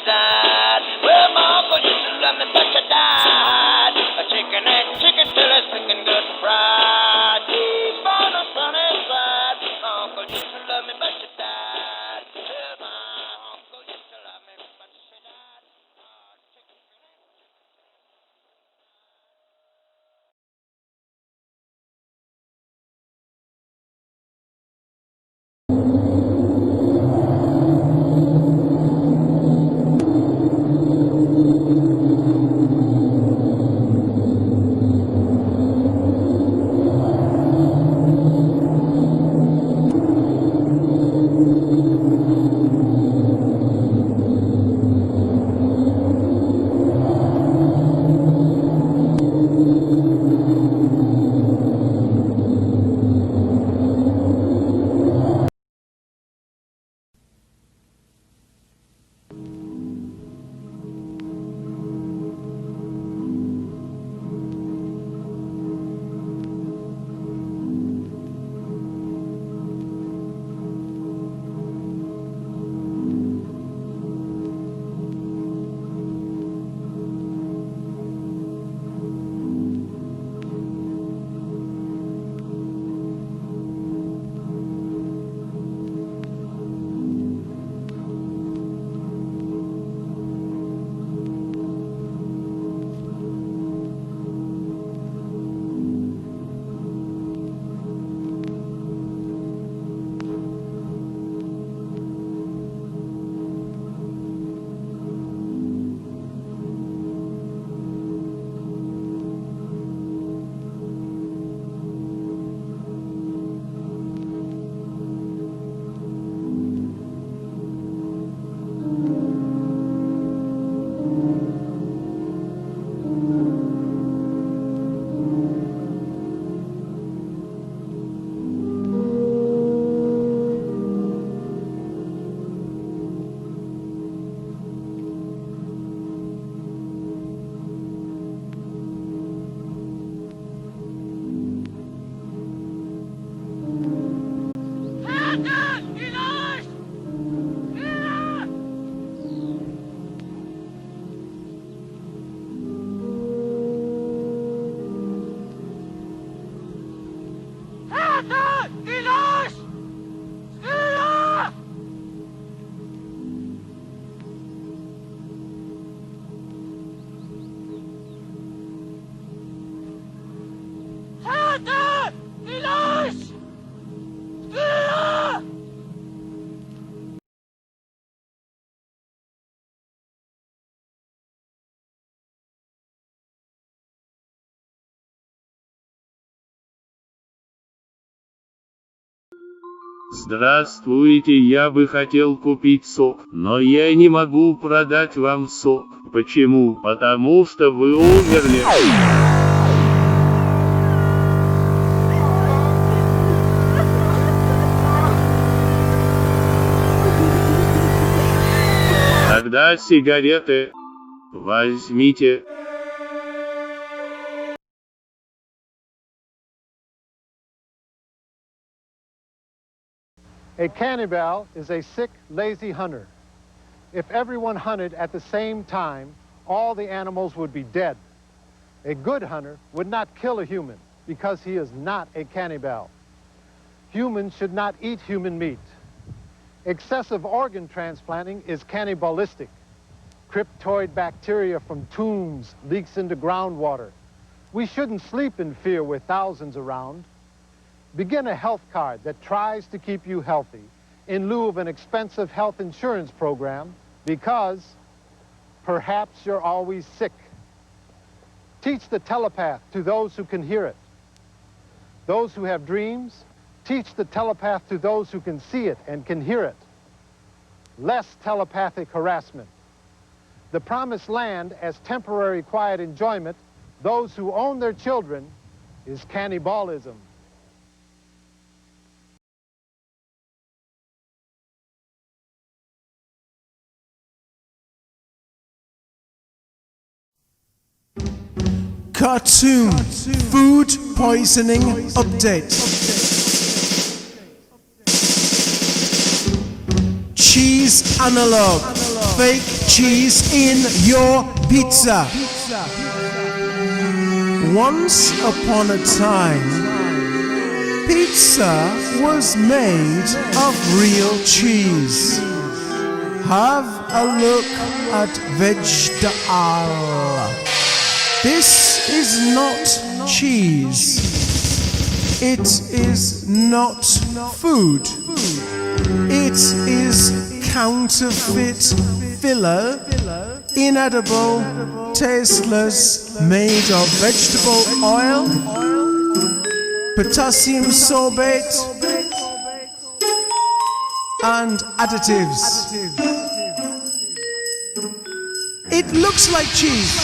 died. Well, my uncle used to love me, but she died. A chicken and chicken till it's looking good fried. Deep on the sunny side. My uncle used to love me, but she died. Well, my uncle used to love me, but she died. Здравствуйте, я бы хотел купить сок, но я не могу продать вам сок. Почему? Потому что вы умерли. Тогда сигареты возьмите. A cannibal is a sick, lazy hunter. If everyone hunted at the same time, all the animals would be dead. A good hunter would not kill a human because he is not a cannibal. Humans should not eat human meat. Excessive organ transplanting is cannibalistic. Cryptoid bacteria from tombs leaks into groundwater. We shouldn't sleep in fear with thousands around. Begin a health card that tries to keep you healthy in lieu of an expensive health insurance program because perhaps you're always sick. Teach the telepath to those who can hear it. Those who have dreams, teach the telepath to those who can see it and can hear it. Less telepathic harassment. The promised land as temporary quiet enjoyment, those who own their children, is cannibalism. Cartoon Food Poisoning Update. Cheese cheese analog. Fake cheese in your pizza. Once upon a time, pizza was made of real cheese. Have a look at vegetable. This is not cheese. It is not food. It is counterfeit filler, inedible, tasteless, made of vegetable oil, potassium sorbate, and additives. It looks like cheese.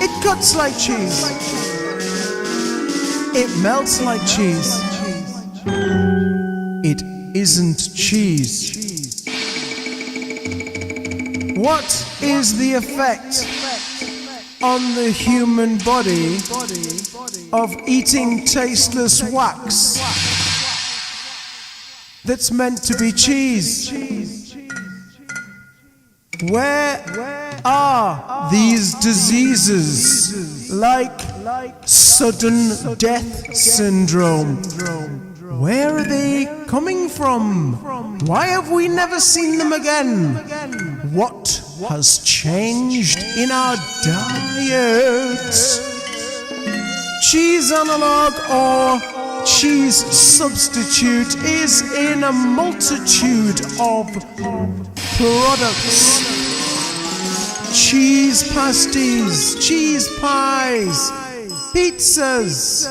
It cuts like cheese. It melts like cheese. It isn't cheese. What is the effect on the human body of eating tasteless wax that's meant to be cheese? Where are these diseases like sudden death syndrome? Where are they coming from? Why have we never seen them again? What has changed in our diets? Cheese analog or cheese substitute is in a multitude of products. Cheese pasties, cheese pies, pizzas,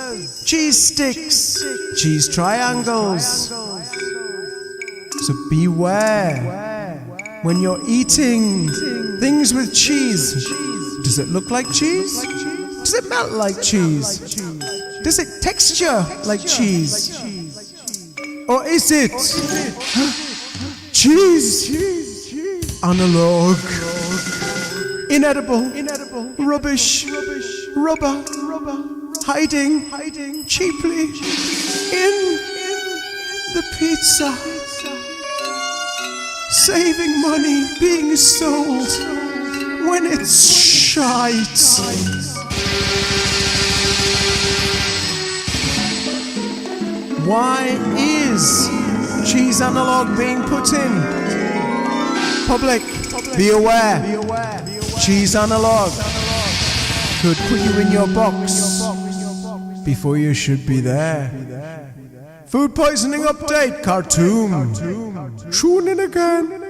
cheese sticks, cheese triangles. So beware when you're eating things with cheese. Does it look like cheese? Does it melt like cheese? Does it texture like cheese? Or is it cheese analog? Inedible, rubbish, rubber, hiding cheaply in the pizza, saving money being sold when it's shite. Why is cheese analog being put in? Public, be aware. Cheese analog could put you in your box before you should be there. Food poisoning update, cartoon. Tune in again.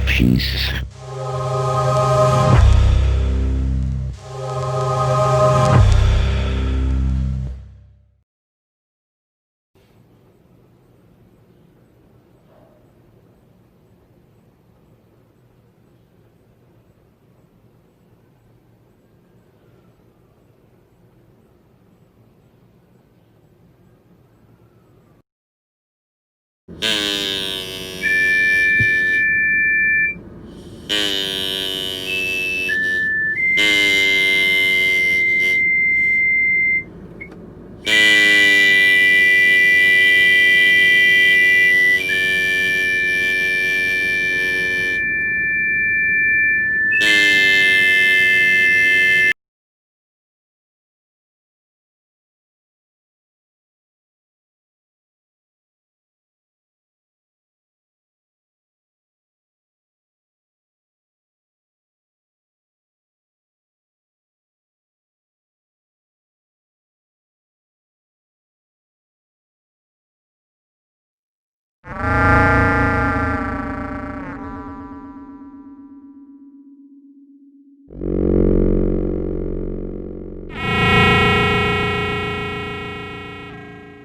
Peace.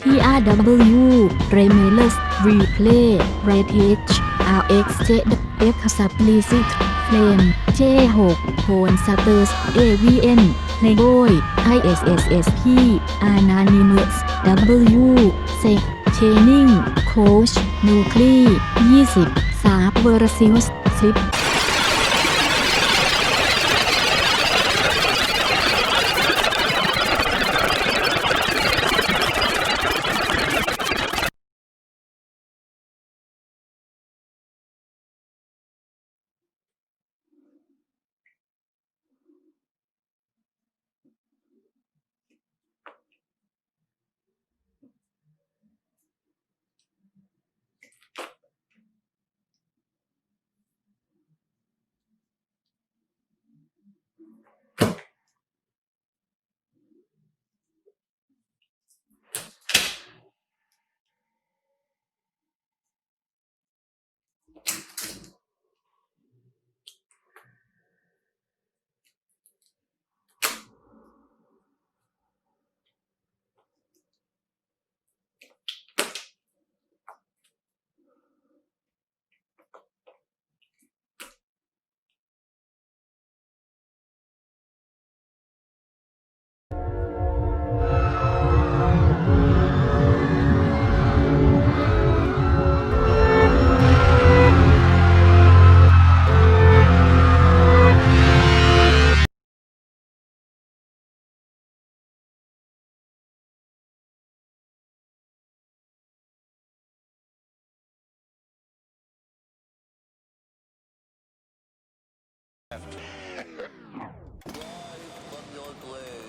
TRW Remeless Replay Ratage RX JF Explicit Flame J6 Phone Stars AVN Playboy ISSSP Anonymous W Sex Chaining Coach Nuclear 20 Subversives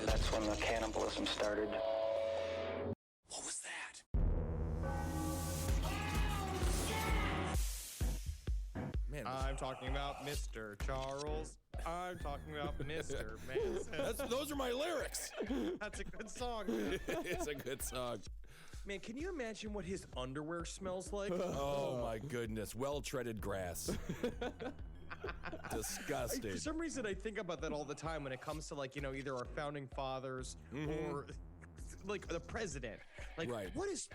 10That's when the cannibalism started. What was that? Man, I'm talking about Mr. Charles. I'm talking about Mr. Manson. those are my lyrics. That's a good song. It's a good song. Man, can you imagine what his underwear smells like? Oh my goodness, well-treaded grass. Disgusting. For some reason, I think about that all the time when it comes to, like, you know, either our founding fathers or, like, the president. Like, Right. what does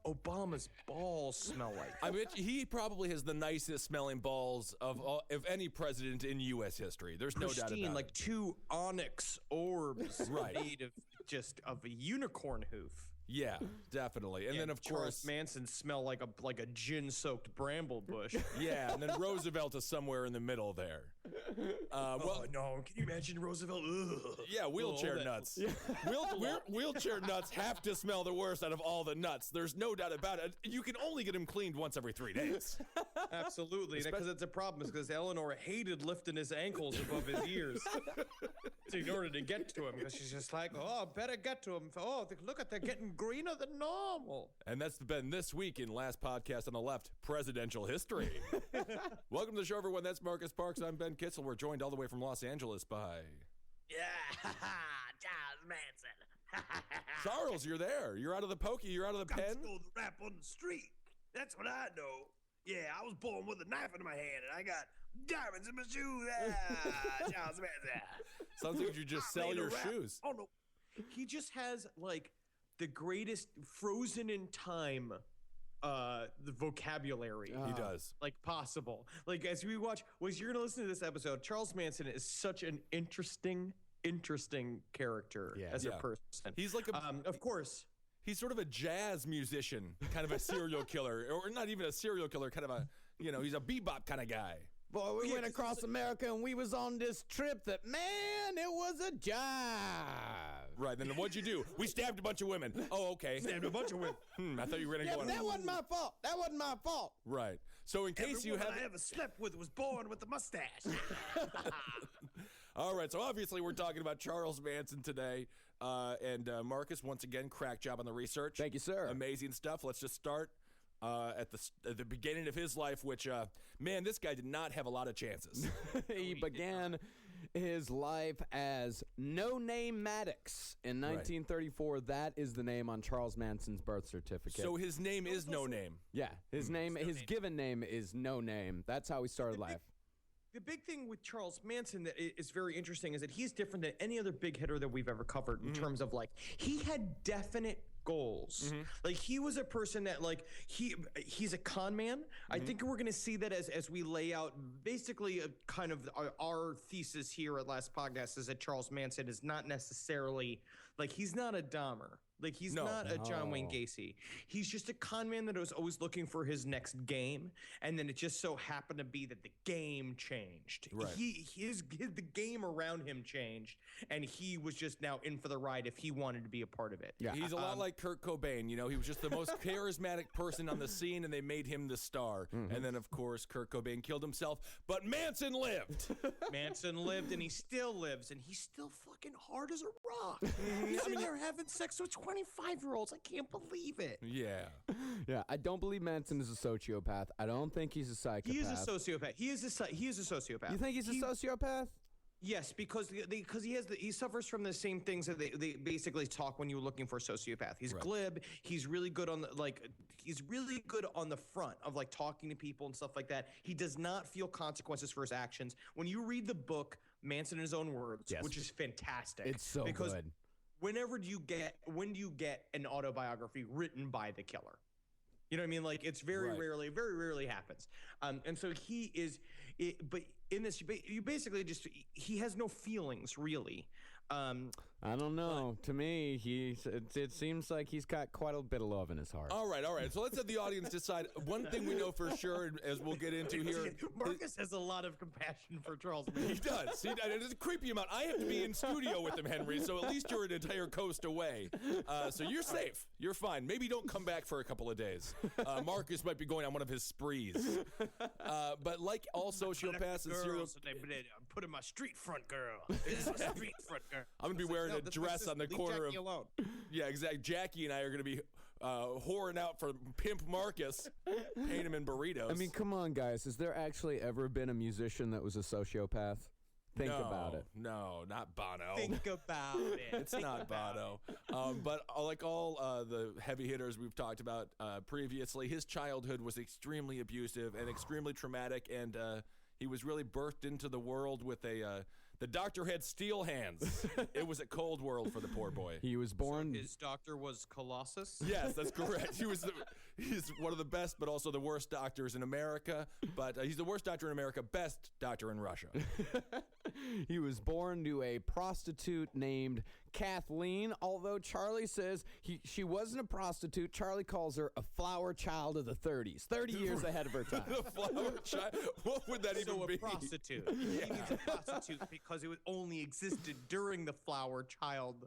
Obama's balls smell like? I bet he probably has the nicest smelling balls of any president in U.S. history. There's no doubt about Pristine, it. like two onyx orbs Right. made of a unicorn hoof. Yeah, definitely. And then of Charles course, Manson smell like a gin-soaked bramble bush. yeah, and then Roosevelt is somewhere in the middle there. Well, no, can you imagine Roosevelt? Ugh. yeah, wheelchair nuts. Wheelchair nuts have to smell the worst out of all the nuts. There's no doubt about it. You can only get them cleaned once every 3 days. Absolutely, because it's a problem. Is because Eleanor hated lifting his ankles above his ears in order to get to him. Because she's just like, oh, better get to him. Oh, look at they're getting greener than normal. And that's been this week in Last Podcast on the Left, presidential history. Welcome to the show, everyone. That's Marcus Parks. I'm Ben Kitzel. We're joined all the way from Los Angeles by... Yeah, Charles Manson. Charles, you're there. You're out of the pokey. You're out of the pen. Stole the rap on the street. That's what I know. Yeah, I was born with a knife in my hand, and I got diamonds in my shoes. Charles Manson. Sounds like you just sell your shoes. Oh no, He just has like the greatest frozen in time the vocabulary He does. like possible. Like as we watch, you're gonna listen to this episode, Charles Manson is such an interesting character as a Yeah. person. He's like a... Of course. He's sort of a jazz musician, kind of a serial killer, or not even a serial killer, kind of a, he's a bebop kind of guy. Boy, we went across America and we was on this trip that, man, it was a jive. Right, then what'd you do? We stabbed a bunch of women. Oh, okay. stabbed a bunch of women. I thought you were going to Yeah, go but on. that wasn't my fault. That wasn't my fault. Right. So in case you Everyone have... I ever slept with was born with a mustache. All right, so obviously we're talking about Charles Manson today. And Marcus, once again, crack job on the research. Thank you, sir. Amazing stuff. Let's just start at the beginning of his life, which, man, this guy did not have a lot of chances. He began his life as No Name Maddox in 1934. That is the name on Charles Manson's birth certificate. So his name is No Name. yeah, his given name is No Name. That's how he started life. The big thing with Charles Manson that is very interesting is that he's different than any other big hitter that we've ever covered in terms of like he had definite goals. Like he was a person that like he's a con man. I think we're going to see that as we lay out basically a kind of our thesis here at Last Podcast is that Charles Manson is not necessarily like he's not a Dahmer. Like he's not a John Wayne Gacy. He's just a con man that was always looking for his next game, and then it just so happened to be that the game changed. Right. The game around him changed, and he was just now in for the ride if he wanted to be a part of it. Yeah, he's a lot like Kurt Cobain. You know, he was just the most charismatic person on the scene, and they made him the star. And then, of course, Kurt Cobain killed himself, but Manson lived. Manson lived, and he still lives, and he's still fucking hard as a rock. He's in there having sex with 25-year-olds. I can't believe it. Yeah. Yeah, I don't believe Manson is a sociopath. I don't think he's a psychopath. He is a sociopath. He is a sociopath. You think he's a sociopath? Yes, because he suffers from the same things that they basically talk when you're looking for a sociopath. He's glib. He's really good on the front of like talking to people and stuff like that. He does not feel consequences for his actions. When you read the book Manson in His Own Words, which is fantastic, it's so good. When do you get an autobiography written by the killer? You know what I mean? Like it's very rarely happens. And so he is, but in this, you basically just, he has no feelings really. I don't know. To me, it seems like he's got quite a bit of love in his heart. All right. So let's have the audience decide. One thing we know for sure, as we'll get into here, Marcus has a lot of compassion for Charles Manson. He does. See, it is a creepy amount. I have to be in studio with him, Henry, so at least you're an entire coast away. So you're safe. You're fine. Maybe don't come back for a couple of days. Marcus might be going on one of his sprees. But like all sociopaths and serial... I'm putting my street front girl. This is my street front girl. I'm going to be wearing a dress on the corner of... alone. Yeah, exactly. Jackie and I are going to be whoring out for Pimp Marcus, paying him in burritos. I mean, come on, guys. Has there actually ever been a musician that was a sociopath? Think about it. No, not Bono. Think about it. It's not Bono. But like all the heavy hitters we've talked about previously, his childhood was extremely abusive and extremely traumatic, and he was really birthed into the world with the doctor had steel hands. It was a cold world for the poor boy. He was born... So his doctor was Colossus? Yes, that's correct. He's one of the best, but also the worst doctors in America. But he's the worst doctor in America, best doctor in Russia. He was born to a prostitute named Kathleen, although Charlie says she wasn't a prostitute. Charlie calls her a flower child of the 30s, 30 years ahead of her time. The flower child? What would that even be? A prostitute. He means a prostitute because it only existed during the flower child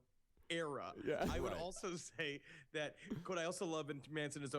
era. Yeah. I would also say that what I also love in Manson is